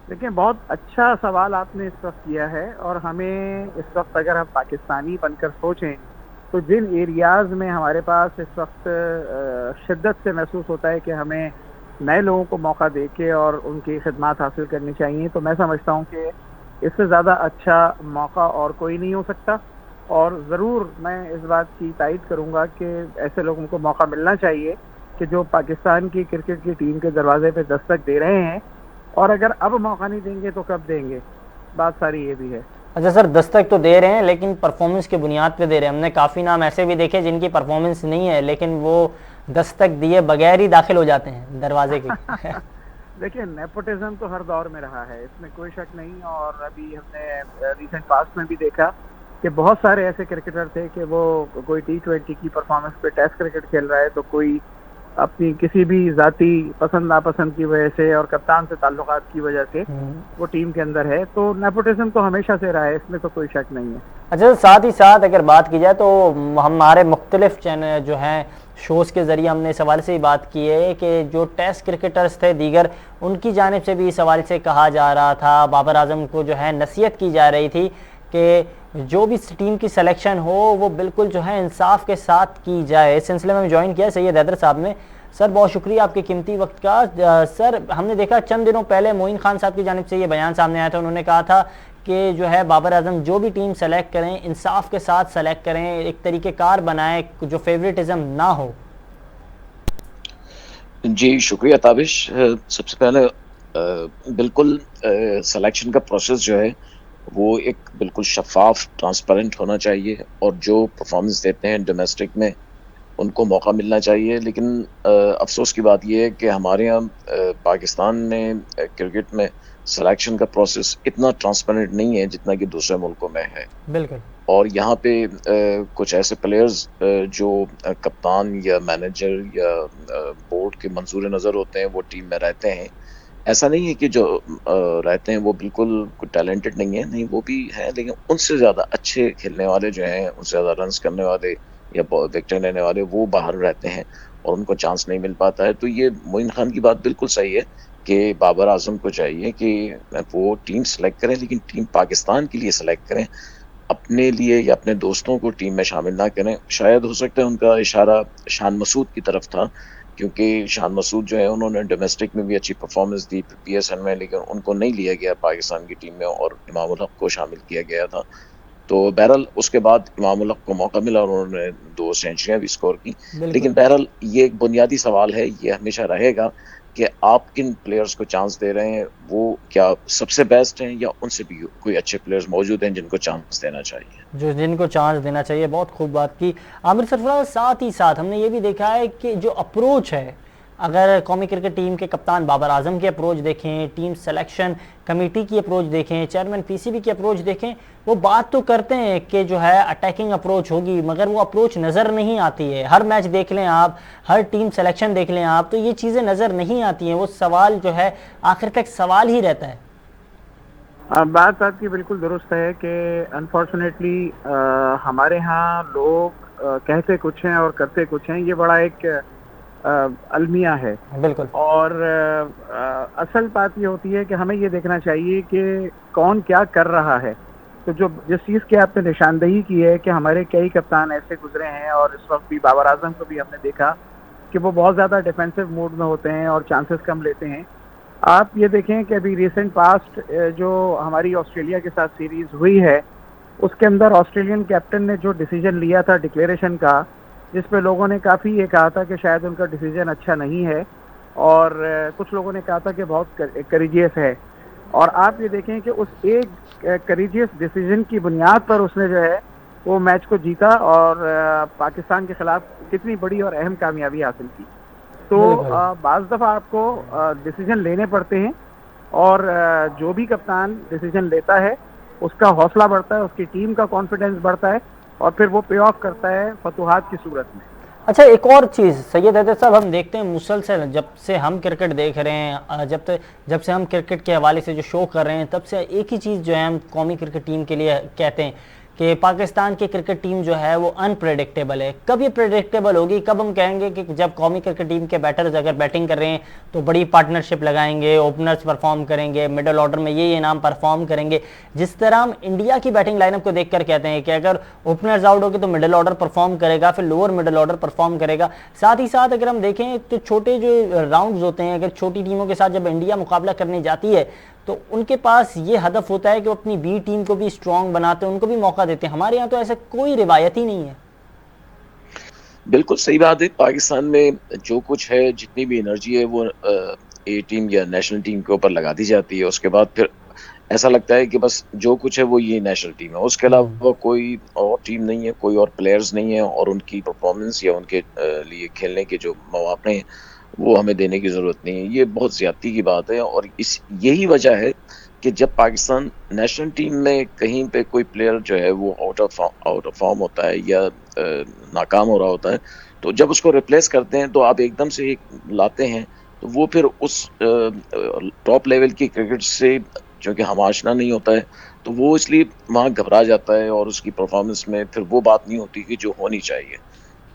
देखिए, बहुत अच्छा सवाल आपने इस वक्त किया है। और हमें इस वक्त अगर हम पाकिस्तानी बनकर सोचें तो जिन एरियाज़ में हमारे पास इस वक्त शिद्दत से महसूस होता है कि हमें नए लोगों को मौका दे के और उनकी खिदमत हासिल करनी चाहिए, तो मैं समझता हूँ कि इससे ज़्यादा अच्छा मौका और कोई नहीं हो सकता। और ज़रूर मैं इस बात की तायद करूँगा कि ऐसे लोगों को मौका मिलना चाहिए कि जो पाकिस्तान की क्रिकेट की टीम के दरवाजे पे दस्तक दे रहे हैं। और अगर अब मौका नहीं देंगे तो कब देंगे, बात सारी ये भी है। अच्छा सर, दस्तक तो दे रहे हैं लेकिन परफॉर्मेंस के बुनियाद पे दे रहे हैं। हमने काफ़ी नाम ऐसे भी देखे जिनकी परफॉर्मेंस नहीं है, लेकिन वो दस्तक दिए बगैर ही दाखिल हो जाते हैं दरवाजे के। देखिए, नेपोटिज्म तो हर दौर में रहा है, इसमें कोई शक नहीं। और अभी हमने रिसेंट पास्ट में भी देखा कि बहुत सारे ऐसे क्रिकेटर थे कि वो कोई T20 की परफॉर्मेंस पे टेस्ट क्रिकेट खेल रहा है, तो कोई अपनी किसी भी जाती पसंद नापसंद की वजह से और कप्तान से ताल्लुकात की वजह से वो टीम के अंदर है। तो नेपोटिज्म तो हमेशा से रहा है, इसमें तो कोई शक नहीं है। अच्छा, साथ ही साथ अगर बात की जाए तो हमारे मुख्तलिफ चैनल जो हैं शोज़ के ज़रिए हमने इस हवाले से ही बात की है कि जो टेस्ट क्रिकेटर्स थे दीगर, उनकी जानिब से भी इस हवाले से कहा जा रहा था, बाबर आजम को जो है नसीहत की जा रही थी कि जो भी टीम की सिलेक्शन हो वो बिल्कुल जो है इंसाफ के साथ की जाए। इस सिलसिले में ज्वाइन किया सैयद हैदर साहब ने। सर, बहुत शुक्रिया आपके कीमती वक्त का। सर, हमने देखा चंद दिनों पहले मोइन खान साहब की जानिब से ये बयान सामने आया था। उन्होंने कहा था कि जो है बाबर आजम जो भी टीम सेलेक्ट करें इंसाफ के साथ सेलेक्ट करें, एक तरीक़ेकार बनाए जो फेवरेटिज्म ना हो। जी शुक्रिया ताबिश। सबसे पहले बिल्कुल सिलेक्शन का प्रोसेस जो है वो एक बिल्कुल शफाफ ट्रांसपेरेंट होना चाहिए और जो परफॉर्मेंस देते हैं डोमेस्टिक में उनको मौका मिलना चाहिए। लेकिन अफसोस की बात यह है कि हमारे यहाँ पाकिस्तान में क्रिकेट में सिलेक्शन का प्रोसेस इतना ट्रांसपेरेंट नहीं है जितना कि दूसरे मुल्कों में है। बिल्कुल। और यहाँ पे कुछ ऐसे प्लेयर्स जो कप्तान या मैनेजर या बोर्ड के मंजूर नज़र होते हैं वो टीम में रहते हैं। ऐसा नहीं है कि जो रहते हैं वो बिल्कुल टैलेंटेड नहीं है, नहीं वो भी है, लेकिन उनसे ज़्यादा अच्छे खेलने वाले जो हैं, उनसे ज़्यादा रन्स करने वाले या विकेट लेने वाले वो बाहर रहते हैं और उनको चांस नहीं मिल पाता है। तो ये मोइन खान की बात बिल्कुल सही है कि बाबर आजम को चाहिए कि वो टीम सेलेक्ट करें, लेकिन टीम पाकिस्तान के लिए सेलेक्ट करें, अपने लिए या अपने दोस्तों को टीम में शामिल ना करें। शायद हो सकता है उनका इशारा शान मसूद की तरफ था, क्योंकि शान मसूद जो है उन्होंने डोमेस्टिक में भी अच्छी परफॉर्मेंस दी PSL में, लेकिन उनको नहीं लिया गया पाकिस्तान की टीम में और इमाम उल हक को शामिल किया गया था। तो बहरहाल उसके बाद इमाम उल हक को मौका मिला और उन्होंने 2 सेंचुरियां भी स्कोर की। लेकिन बहरहाल ये एक बुनियादी सवाल है, ये हमेशा रहेगा कि आप किन प्लेयर्स को चांस दे रहे हैं, वो क्या सबसे बेस्ट हैं या उनसे भी कोई अच्छे प्लेयर्स मौजूद हैं जिनको चांस देना चाहिए। जिनको चांस देना चाहिए। बहुत खूब बात की आमिर सरफराज। साथ ही साथ हमने ये भी देखा है कि जो अप्रोच है, अगर कौमी क्रिकेट टीम के कप्तान बाबर आजम की अप्रोच देखें, टीम सिलेक्शन कमेटी की अप्रोच देखें, चेयरमैन PCB की अप्रोच देखें, वो बात तो करते हैं कि जो है अटैकिंग अप्रोच होगी, मगर वो अप्रोच नज़र नहीं आती है। हर मैच देख लें आप, हर टीम सिलेक्शन देख लें आप, तो ये चीज़ें नज़र नहीं आती हैं। वो सवाल जो है आखिर तक सवाल ही रहता है। बात आपकी बिल्कुल दुरुस्त है कि अनफॉर्चुनेटली हमारे यहाँ लोग कहते कुछ हैं और करते कुछ हैं। ये बड़ा एक अलमिया है। बिल्कुल। और असल बात ये होती है कि हमें ये देखना चाहिए कि कौन क्या कर रहा है। तो जो जिस चीज़ की आपने निशानदेही की है कि हमारे कई कप्तान ऐसे गुजरे हैं और इस वक्त भी बाबर आजम को भी हमने देखा कि वो बहुत ज़्यादा डिफेंसिव मूड में होते हैं और चांसेस कम लेते हैं। आप ये देखें कि अभी रिसेंट पास्ट जो हमारी ऑस्ट्रेलिया के साथ सीरीज़ हुई है, उसके अंदर ऑस्ट्रेलियन कैप्टन ने जो डिसीजन लिया था डिक्लेरेशन का, जिस पे लोगों ने काफ़ी ये कहा था कि शायद उनका डिसीजन अच्छा नहीं है, और कुछ लोगों ने कहा था कि बहुत करेजियस है। और आप ये देखें कि उस एक करेजियस डिसीजन की बुनियाद पर उसने जो है वो मैच को जीता और पाकिस्तान के खिलाफ कितनी बड़ी और अहम कामयाबी हासिल की। तो बिल्कुल। बाज़ दफ़ा आपको डिसीजन लेने पड़ते हैं, और जो भी कप्तान डिसीजन लेता है उसका हौसला बढ़ता है, उसकी टीम का कॉन्फिडेंस बढ़ता है, और फिर वो पे ऑफ करता है फतुहात की सूरत में। अच्छा, एक और चीज़ सैयद हैदर साहब, हम देखते हैं मुसलसल जब से हम क्रिकेट देख रहे हैं, जब से हम क्रिकेट के हवाले से जो शो कर रहे हैं, तब से एक ही चीज़ जो है हम कौमी क्रिकेट टीम के लिए कहते हैं कि पाकिस्तान की क्रिकेट टीम जो है वो अनप्रेडिक्टेबल है। कब ये प्रेडिक्टेबल होगी? कब हम कहेंगे कि जब कौमी क्रिकेट टीम के बैटर्स अगर बैटिंग कर रहे हैं तो बड़ी पार्टनरशिप लगाएंगे, ओपनर्स परफॉर्म करेंगे, मिडल ऑर्डर में ये नाम परफॉर्म करेंगे। जिस तरह हम इंडिया की बैटिंग लाइनअप को देखकर कहते हैं कि अगर ओपनर्स आउट होगी तो मिडल ऑर्डर परफॉर्म करेगा, फिर लोअर मिडल ऑर्डर परफॉर्म करेगा। साथ ही साथ अगर हम देखें तो छोटे जो राउंड्स होते हैं, अगर छोटी टीमों के साथ जब इंडिया मुकाबला करने जाती है तो उनके पास ये हदफ होता है कि वो अपनी बी टीम को भी स्ट्रांग बनाते हैं, उनको भी मौका देते हैं। हमारे यहाँ तो ऐसा कोई रिवायत ही नहीं है। बिल्कुल सही बात है। पाकिस्तान में जो कुछ है, जितनी भी एनर्जी है, वो ए टीम या नेशनल टीम के ऊपर लगा दी जाती है। उसके बाद फिर ऐसा लगता है कि बस जो कुछ है वो ये नेशनल टीम है, उसके अलावा कोई और टीम नहीं है, कोई और प्लेयर्स नहीं है, और उनकी परफॉर्मेंस या उनके लिए खेलने के जो मौके हैं वो हमें देने की ज़रूरत नहीं है। ये बहुत ज़्यादती की बात है, और यही वजह है कि जब पाकिस्तान नेशनल टीम में कहीं पे कोई प्लेयर जो है वो आउट ऑफ फॉर्म होता है या नाकाम हो रहा होता है, तो जब उसको रिप्लेस करते हैं तो आप एकदम से एक लाते हैं, तो वो फिर उस टॉप लेवल की क्रिकेट से जो कि हम आशना नहीं होता है, तो वो इसलिए वहाँ घबरा जाता है, और उसकी परफॉर्मेंस में फिर वो बात नहीं होती कि जो होनी चाहिए।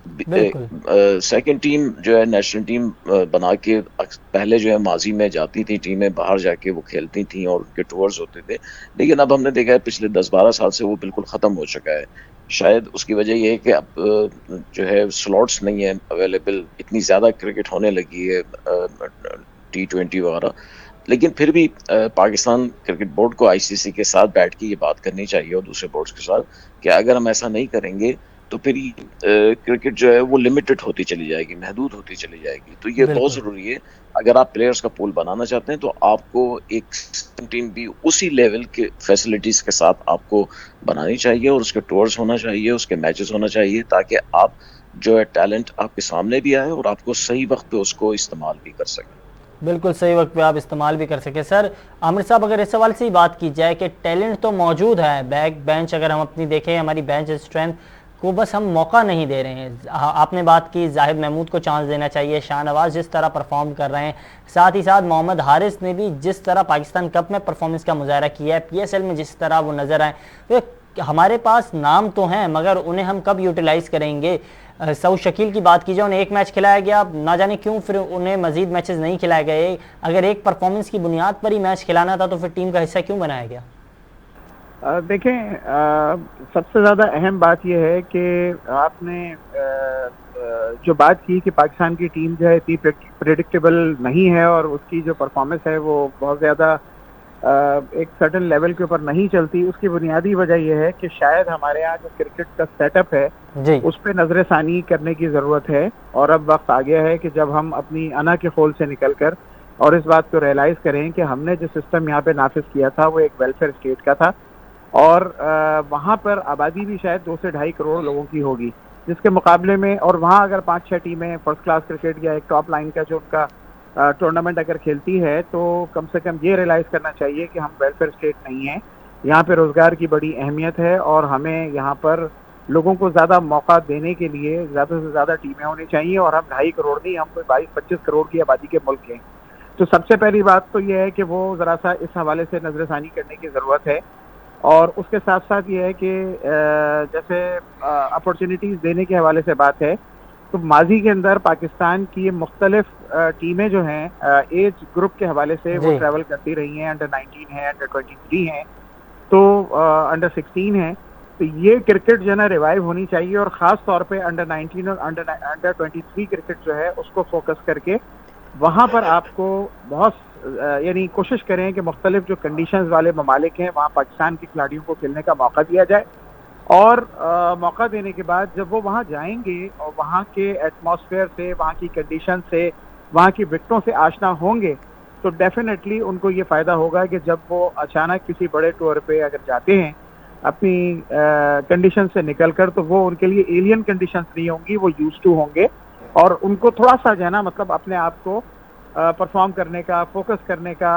बिल्कुल। सेकंड टीम जो है नेशनल टीम बना के पहले जो है माजी में जाती थी टीमें, बाहर जाके वो खेलती थी और उनके टूर्स होते थे, लेकिन अब हमने देखा है पिछले 10-12 साल से वो बिल्कुल ख़त्म हो चुका है। शायद उसकी वजह ये है कि अब जो है स्लॉट्स नहीं है अवेलेबल, इतनी ज़्यादा क्रिकेट होने लगी है T20 वगैरह। लेकिन फिर भी पाकिस्तान क्रिकेट बोर्ड को आईसीसी के साथ बैठ के ये बात करनी चाहिए, और दूसरे बोर्ड्स के साथ, कि अगर हम ऐसा नहीं करेंगे तो फिर क्रिकेट जो है वो लिमिटेड होती चली जाएगी, महदूद होती चली जाएगी। तो ये बहुत बिल्कुल। ज़रूरी है। अगर आप प्लेयर्स का पूल बनाना चाहते हैं तो आपको एक टीम भी उसी लेवल के फैसिलिटीज़ के साथ आपको बनानी चाहिए, और उसके टूर्स होना चाहिए, उसके मैचेस होना चाहिए, ताकि आप जो है टैलेंट आपके सामने भी आए और आपको सही वक्त पे उसको इस्तेमाल भी कर सकें। बिल्कुल सही वक्त पे आप इस्तेमाल भी कर सके। सर आमिर साहब, अगर इस सवाल से ही बात की जाए कि टैलेंट तो मौजूद है, बेंच अगर हम अपनी देखें, हमारी बेंच स्ट्रेंथ को बस हम मौका नहीं दे रहे हैं। आपने बात की जाहिद महमूद को चांस देना चाहिए, शाहनवाज जिस तरह परफॉर्म कर रहे हैं, साथ ही साथ मोहम्मद हारिस ने भी जिस तरह पाकिस्तान कप में परफॉर्मेंस का मुजाहरा किया है, PSL में जिस तरह वो नज़र आए, तो हमारे पास नाम तो हैं, मगर उन्हें हम कब यूटिलाइज़ करेंगे? सऊद शकील की बात की जाए, उन्हें एक मैच खिलाया गया, ना जाने क्यों फिर उन्हें मजीद मैचेस नहीं खिलाए गए। अगर एक परफॉर्मेंस की बुनियाद पर ही मैच खिलाना था तो फिर टीम का हिस्सा क्यों बनाया गया? देखें, सबसे ज़्यादा अहम बात यह है कि आपने जो बात की कि पाकिस्तान की टीम जो है इतनी प्रेडिक्टेबल नहीं है, और उसकी जो परफॉर्मेंस है वो बहुत ज़्यादा एक सर्टेन लेवल के ऊपर नहीं चलती। उसकी बुनियादी वजह यह है कि शायद हमारे यहाँ जो क्रिकेट का सेटअप है जी। उस पर नज़रसानी करने की ज़रूरत है, और अब वक्त आ गया है कि जब हम अपनी अना के खोल से निकल कर और इस बात को रियलाइज़ करें कि हमने जो सिस्टम यहाँ पे नाफिज किया था वो एक वेलफेयर स्टेट का था, और वहाँ पर आबादी भी शायद 2 से 2.5 करोड़ लोगों की होगी, जिसके मुकाबले में, और वहाँ अगर 5-6 टीमें फर्स्ट क्लास क्रिकेट या एक टॉप लाइन का जो उनका टूर्नामेंट अगर खेलती है, तो कम से कम ये रियलाइज़ करना चाहिए कि हम वेलफेयर स्टेट नहीं है। यहाँ पे रोज़गार की बड़ी अहमियत है, और हमें यहाँ पर लोगों को ज़्यादा मौका देने के लिए ज़्यादा से ज़्यादा टीमें होनी चाहिए, और हम 2.5 करोड़ नहीं, हम कोई 22-25 करोड़ की आबादी के मुल्क हैं। तो सबसे पहली बात तो यह है कि वो ज़रा सा इस हवाले से नज़रसानी करने की ज़रूरत है। और उसके साथ साथ ये है कि जैसे अपॉर्चुनिटीज़ देने के हवाले से बात है, तो माजी के अंदर पाकिस्तान की मुख्तलिफ टीमें जो हैं एज ग्रुप के हवाले से वो ट्रैवल करती रही हैं। अंडर 19 है, अंडर 23 हैं, तो अंडर 16 है। तो ये क्रिकेट जो है ना रिवाइव होनी चाहिए, और ख़ास तौर पे अंडर 19 और अंडर 23 क्रिकेट जो है उसको फोकस करके वहाँ पर आपको बहुत यानी कोशिश करें कि मुख्तलिफ जो कंडीशंस वाले ममालिक हैं वहाँ पाकिस्तान के खिलाड़ियों को खेलने का मौका दिया जाए, और मौका देने के बाद जब वो वहाँ जाएंगे और वहाँ के एटमॉस्फेयर से, वहाँ की कंडीशन से, वहाँ की विकेटों से आशना होंगे, तो डेफिनेटली उनको ये फ़ायदा होगा कि जब वो अचानक किसी बड़े टूर पे अगर जाते हैं अपनी कंडीशन से निकलकर, तो वो उनके लिए एलियन कंडीशंस नहीं होंगी, वो यूज्ड टू होंगे, और उनको थोड़ा सा जो है ना मतलब अपने आप को परफॉर्म करने का, फोकस करने का,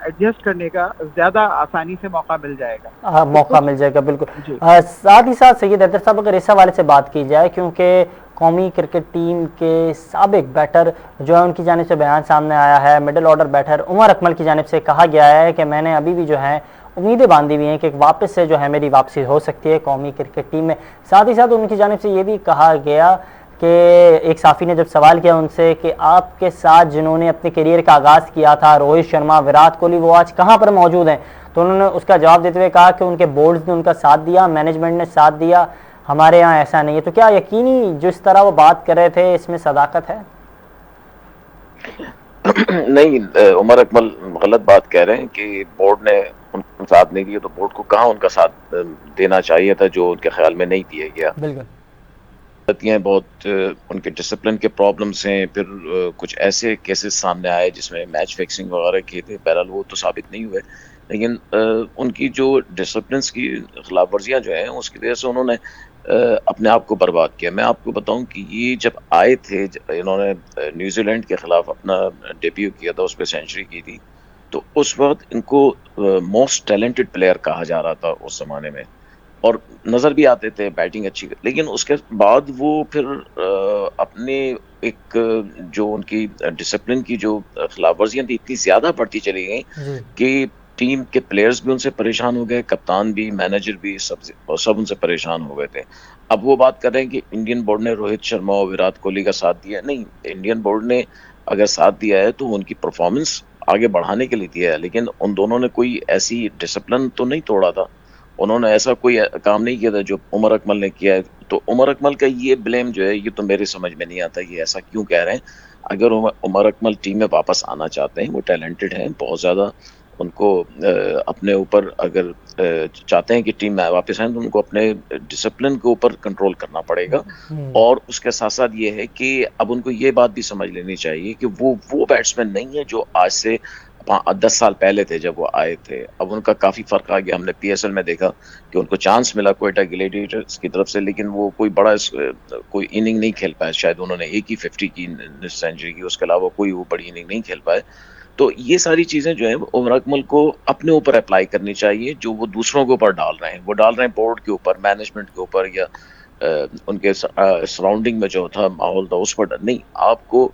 एडजस्ट करने का ज़्यादा आसानी से मौका मिल जाएगा। मौका मिल जाएगा, बिल्कुल। जी। साथ ही साथ सैयद हैदर साहब, अगर इस हवाले से बात की जाए, क्योंकि कौमी क्रिकेट टीम के साबिक बैटर जो है उनकी जानिब से बयान सामने आया है, middle order batter Umar Akmal की जानिब से कहा गया है कि मैंने अभी भी जो है उम्मीदें बांधी हुई हैं कि वापस से जो है मेरी वापसी हो सकती है कौमी क्रिकेट टीम में। साथ ही साथ उनकी जानिब से ये भी कहा गया कि एक साफ़ी ने जब सवाल किया उनसे कि आपके साथ जिन्होंने अपने करियर का आगाज़ किया था, रोहित शर्मा, विराट कोहली, वो आज कहाँ पर मौजूद हैं, तो उन्होंने उसका जवाब देते हुए कहा कि उनके बोर्ड्स ने उनका साथ दिया, मैनेजमेंट ने साथ दिया, हमारे यहाँ ऐसा नहीं है। तो क्या यकीनी जिस तरह वो बात कर रहे थे इसमें सदाकत है? नहीं, उमर अकमल गलत बात कह रहे हैं कि बोर्ड ने उनका साथ नहीं दिया, तो बोर्ड को कहाँ उनका साथ देना चाहिए था जो उनके ख्याल में नहीं दिया गया। बिल्कुल गलतियाँ बहुत, उनके डिसिप्लिन के प्रॉब्लम्स हैं, फिर कुछ ऐसे केसेस सामने आए जिसमें मैच फिक्सिंग वगैरह किए थे, बहरहाल वो तो साबित नहीं हुए, लेकिन उनकी जो डिसिप्लिन की खिलाफ वर्जियाँ जो हैं उसकी वजह से उन्होंने अपने आप को बर्बाद किया। मैं आपको बताऊं कि ये जब आए थे, इन्होंने न्यूजीलैंड के खिलाफ अपना डेब्यू किया था, उस पर सेंचुरी की थी, तो उस वक्त इनको मोस्ट टैलेंटेड प्लेयर कहा जा रहा था उस ज़माने में, और नज़र भी आते थे, बैटिंग अच्छी, लेकिन उसके बाद वो फिर अपने एक जो उनकी डिसिप्लिन की जो खिलाफ वर्जियाँ थी इतनी ज़्यादा बढ़ती चली गई कि टीम के प्लेयर्स भी उनसे परेशान हो गए, कप्तान भी, मैनेजर भी, सब उनसे परेशान हो गए थे। अब वो बात कर रहे हैं कि इंडियन बोर्ड ने रोहित शर्मा और विराट कोहली का साथ दिया। नहीं, इंडियन बोर्ड ने अगर साथ दिया है तो उनकी परफॉर्मेंस आगे बढ़ाने के लिए दिया है, लेकिन उन दोनों ने कोई ऐसी डिसिप्लिन तो नहीं तोड़ा था, उन्होंने ऐसा कोई काम नहीं किया था जो उमर अकमल ने किया है। तो उमर अकमल का ये ब्लेम जो है, ये तो मेरे समझ में नहीं आता, ये ऐसा क्यों कह रहे हैं। अगर उमर अकमल टीम में वापस आना चाहते हैं, वो टैलेंटेड हैं बहुत ज़्यादा, उनको अपने ऊपर अगर चाहते हैं कि टीम में वापस आए, तो उनको अपने डिसिप्लिन के ऊपर कंट्रोल करना पड़ेगा। और उसके साथ साथ ये है कि अब उनको ये बात भी समझ लेनी चाहिए कि वो बैट्समैन नहीं है जो आज से 10 साल पहले थे जब वो आए थे। अब उनका काफ़ी फ़र्क आ गया। हमने PSL में देखा कि उनको चांस मिला क्वेटा ग्लैडिएटर्स की तरफ से, लेकिन वो कोई बड़ा कोई इनिंग नहीं खेल पाए। शायद उन्होंने एक ही 50 की सेंचुरी की, उसके अलावा कोई वो बड़ी इनिंग नहीं खेल पाए। तो ये सारी चीज़ें जो है उमर अकमल को अपने ऊपर अप्लाई करनी चाहिए, जो वो दूसरों के ऊपर डाल रहे हैं। वो डाल रहे हैं बोर्ड के ऊपर, मैनेजमेंट के ऊपर, या उनके सराउंडिंग में जो था माहौल था उस पर नहीं। आपको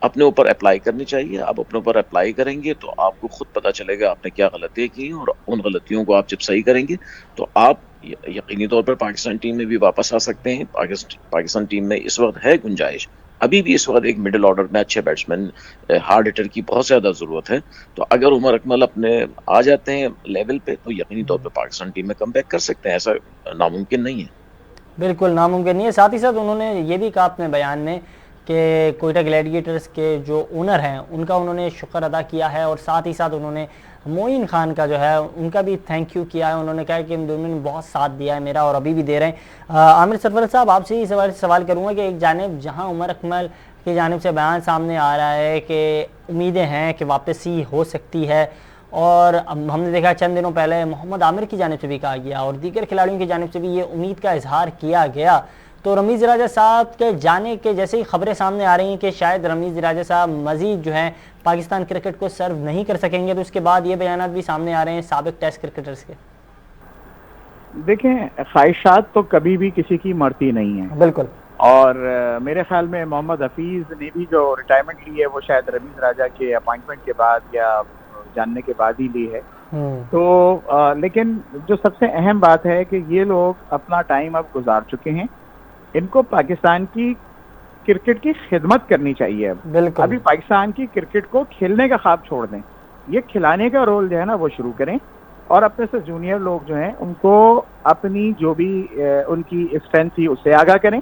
अपने ऊपर अप्लाई करनी चाहिए। आप अपने ऊपर अप्लाई करेंगे तो आपको खुद पता चलेगा आपने क्या गलतियाँ की, और उन गलतियों को आप जब सही करेंगे तो आप यकीनी तौर पर पाकिस्तान टीम में भी वापस आ सकते हैं। पाकिस्तान टीम में इस वक्त है गुंजाइश, अभी भी इस वक्त एक मिडिल ऑर्डर में अच्छे बैट्समैन, हार्ड हिटर की बहुत ज़्यादा ज़रूरत है। तो अगर उमर अकमल अपने आ जाते हैं लेवल पे, तो यकीनी तौर पर पाकिस्तान टीम में कमबैक कर सकते हैं। ऐसा नामुमकिन नहीं है, बिल्कुल नामुमकिन नहीं है। साथ ही साथ उन्होंने ये भी कहा अपने बयान में कि कोयटा ग्लैडिएटर्स के जो ओनर हैं उनका उन्होंने शुक्र अदा किया है, और साथ ही साथ उन्होंने मोइन खान का जो है उनका भी थैंक यू किया है। उन्होंने कहा कि इन दोनों ने बहुत साथ दिया है मेरा और अभी भी दे रहे हैं। आमिर सरफराज साहब, आपसे इस सवाल करूँगा कि एक जानिब जहाँ उमर अकमल की जानिब से बयान सामने आ रहा है कि उम्मीदें हैं कि वापसी हो सकती है, और हमने देखा चंद दिनों पहले मोहम्मद आमिर की जानिब से भी कहा गया और दीगर खिलाड़ियों की जानिब से भी ये उम्मीद का इजहार किया गया, तो रमीज़ राजा साहब के जाने के जैसे ही खबरें सामने आ रही हैं कि शायद रमीज़ राजा साहब मज़ीद जो है पाकिस्तान क्रिकेट को सर्व नहीं कर सकेंगे, तो उसके बाद ये बयान भी सामने आ रहे हैं साबिक टेस्ट क्रिकेटर्स के। देखें, ख्वाहिशात तो कभी भी किसी की मरती नहीं है, बिल्कुल। और मेरे ख्याल में मोहम्मद हफीज़ ने भी जो रिटायरमेंट ली है वो शायद रमीज़ राजा के अपॉइंटमेंट के बाद या जानने के बाद ही ली है। तो लेकिन जो सबसे अहम बात है कि ये लोग अपना टाइम अब गुजार चुके हैं, इनको पाकिस्तान की क्रिकेट की खिदमत करनी चाहिए। अब अभी पाकिस्तान की क्रिकेट को खेलने का ख्वाब छोड़ दें, ये खिलाने का रोल जो है ना वो शुरू करें, और अपने से जूनियर लोग जो हैं उनको अपनी जो भी उनकी स्ट्रेंथ थी उससे आगाह करें,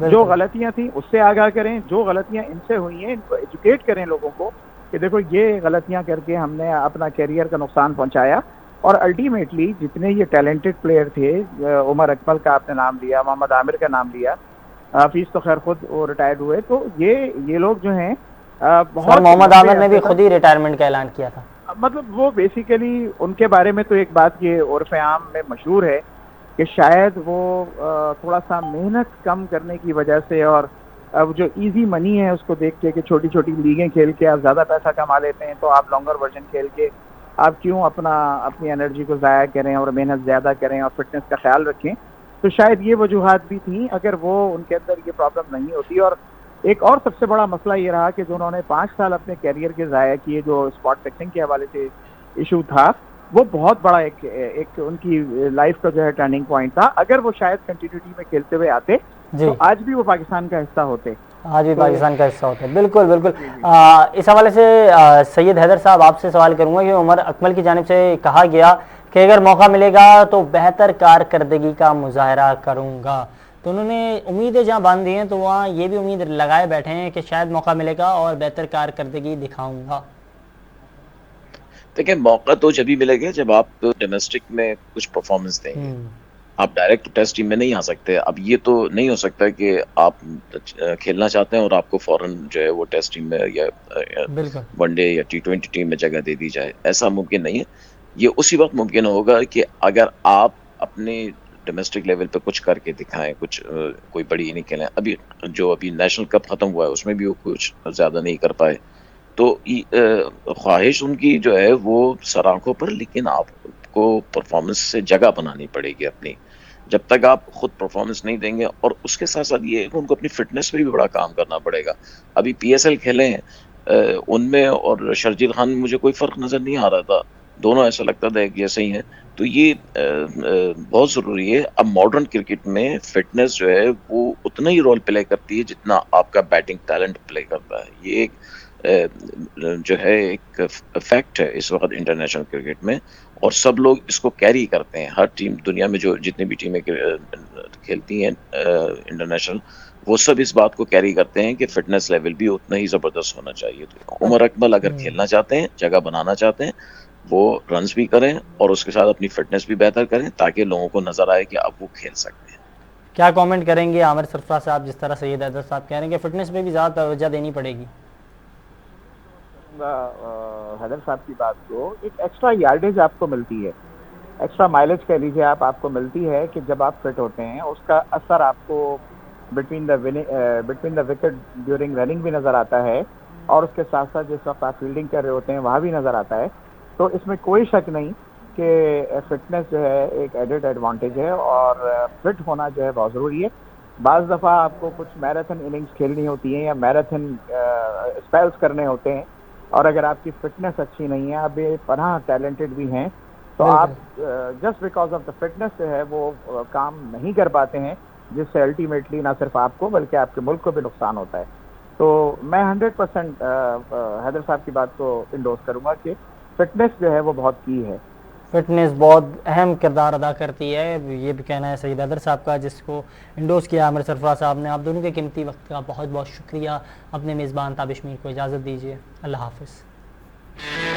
जो गलतियां थी उससे आगाह करें, जो गलतियां इनसे हुई हैं इनको एजुकेट करें लोगों को कि देखो ये गलतियां करके हमने अपना करियर का नुकसान पहुंचाया, और अल्टीमेटली जितने ये टैलेंटेड प्लेयर थे, उमर अकमल का आपने नाम लिया, मोहम्मद आमिर का नाम लिया, हाफिज तो खैर खुद वो रिटायर्ड हुए, तो ये लोग जो हैं बहुत सर मोहम्मद लंबे आमिर ने भी अरसे खुद ही रिटायरमेंट का ऐलान किया था। मतलब वो बेसिकली उनके बारे में तो एक बात ये उर्फ आम में मशहूर है कि शायद वो थोड़ा सा मेहनत कम करने की वजह से, और अब जो इजी मनी है उसको देख के कि छोटी छोटी लीगें खेल के आप ज़्यादा पैसा कमा लेते हैं, तो आप लॉन्गर वर्जन खेल के आप क्यों अपनी एनर्जी को ज़ाया करें और मेहनत ज़्यादा करें और फिटनेस का ख्याल रखें। तो शायद ये वजूहात भी थी, अगर वो उनके अंदर ये प्रॉब्लम नहीं होती। और एक और सबसे बड़ा मसला ये रहा कि जो उन्होंने 5 साल अपने कैरियर के ज़ाया किए, जो स्पॉट फिक्सिंग के हवाले से इशू था, वो बहुत बड़ा एक उनकी लाइफ का जो है टर्निंग पॉइंट था। अगर वो शायद कंटिन्यूटी में खेलते हुए आते तो आज भी वो पाकिस्तान का हिस्सा होते, आज भी पाकिस्तान का हिस्सा होता है। बिल्कुल बिल्कुल। इस हवाले से सैयद हैदर साहब आपसे सवाल करूंगा कि उमर अकमल की जानिब से कहा गया कि अगर मौका मिलेगा तो बेहतर कारकर्दगी का मुजाहरा करूंगा, तो उन्होंने उम्मीदें जहां बांध दी हैं तो वहाँ ये भी उम्मीद लगाए बैठे हैं कि शायद मौका मिलेगा और बेहतर कारकर्दगी दिखाऊंगा। देखिए, मौका तो जब भी मिलेगा जब आप डोमेस्टिक में कुछ परफॉर्मेंस देंगे। आप डायरेक्ट टेस्ट टीम में नहीं आ सकते। अब ये तो नहीं हो सकता कि आप खेलना चाहते हैं और आपको फौरन जो है वो टेस्ट टीम में या वनडे या T20 टीम में जगह दे दी जाए, ऐसा मुमकिन नहीं है। ये उसी वक्त मुमकिन होगा कि अगर आप अपने डोमेस्टिक लेवल पे कुछ करके दिखाएं, कुछ कोई बड़ी नहीं खेलें। अभी नेशनल कप खत्म हुआ है उसमें भी वो कुछ ज़्यादा नहीं कर पाए, तो ख्वाहिश उनकी जो है वो सर आंखों पर, लेकिन आपको परफॉर्मेंस से जगह बनानी पड़ेगी अपनी। जब तक आप खुद परफॉर्मेंस नहीं देंगे, और उसके साथ साथ ये है कि उनको अपनी फिटनेस पे भी बड़ा काम करना पड़ेगा। अभी PSL खेले हैं उनमें, और शर्जील खान में मुझे कोई फ़र्क नज़र नहीं आ रहा था, दोनों ऐसा लगता था कि ऐसे ही है। तो ये बहुत ज़रूरी है। अब मॉडर्न क्रिकेट में फिटनेस जो है वो उतना ही रोल प्ले करती है जितना आपका बैटिंग टैलेंट प्ले करता है। ये एक जो है एक फैक्ट है इस वक्त इंटरनेशनल क्रिकेट में, और सब लोग इसको कैरी करते हैं। हर टीम दुनिया में जो जितनी भी टीमें खेलती हैं इंटरनेशनल, वो सब इस बात को कैरी करते हैं कि फिटनेस लेवल भी उतना ही ज़बरदस्त होना चाहिए। तो उमर अकमल अगर खेलना चाहते हैं, जगह बनाना चाहते हैं, वो रन्स भी करें और उसके साथ अपनी फिटनेस भी बेहतर करें, ताकि लोगों को नजर आए कि अब वो खेल सकते हैं। क्या कमेंट करेंगे आमिर सरफराज साहब, जिस तरह सैयद हैदर साहब कह रहे हैं कि फिटनेस पे भी ज़्यादा तवज्जो देनी पड़ेगी? हैदर साहब की बात को, एक एक्स्ट्रा यार्डेज आपको मिलती है, एक्स्ट्रा माइलेज कह लीजिए आपको मिलती है कि जब आप फिट होते हैं उसका असर आपको between the wicket during running भी नज़र आता है, और उसके साथ साथ जिस वक्त आप फील्डिंग कर रहे होते हैं वहाँ भी नज़र आता है। तो इसमें कोई शक नहीं कि फिटनेस जो है एक एडेड एडवांटेज है, और फिट होना जो है बहुत ज़रूरी है। बाज़ दफ़ा आपको कुछ मैराथन इनिंग्स खेलनी होती हैं या मैराथन स्पेल्स करने होते हैं, और अगर आपकी फिटनेस अच्छी नहीं है, आप बेपनाह टैलेंटेड भी हैं, तो आप just because of the fitness जो है वो काम नहीं कर पाते हैं, जिससे अल्टीमेटली ना सिर्फ आपको बल्कि आपके मुल्क को भी नुकसान होता है। तो मैं 100% हैदर साहब की बात को इंडोर्स करूंगा कि फिटनेस जो है वो बहुत की है। फिटनेस बहुत अहम किरदार अदा करती है, ये भी कहना है सैयद हैदर साहब का, जिसको इंडोर्स किया आमिर सरफराज साहब ने। आप दोनों के कीमती वक्त का बहुत बहुत शुक्रिया। अपने मेज़बान ताबिश मीर को इजाज़त दीजिए। अल्लाह हाफ़िज़।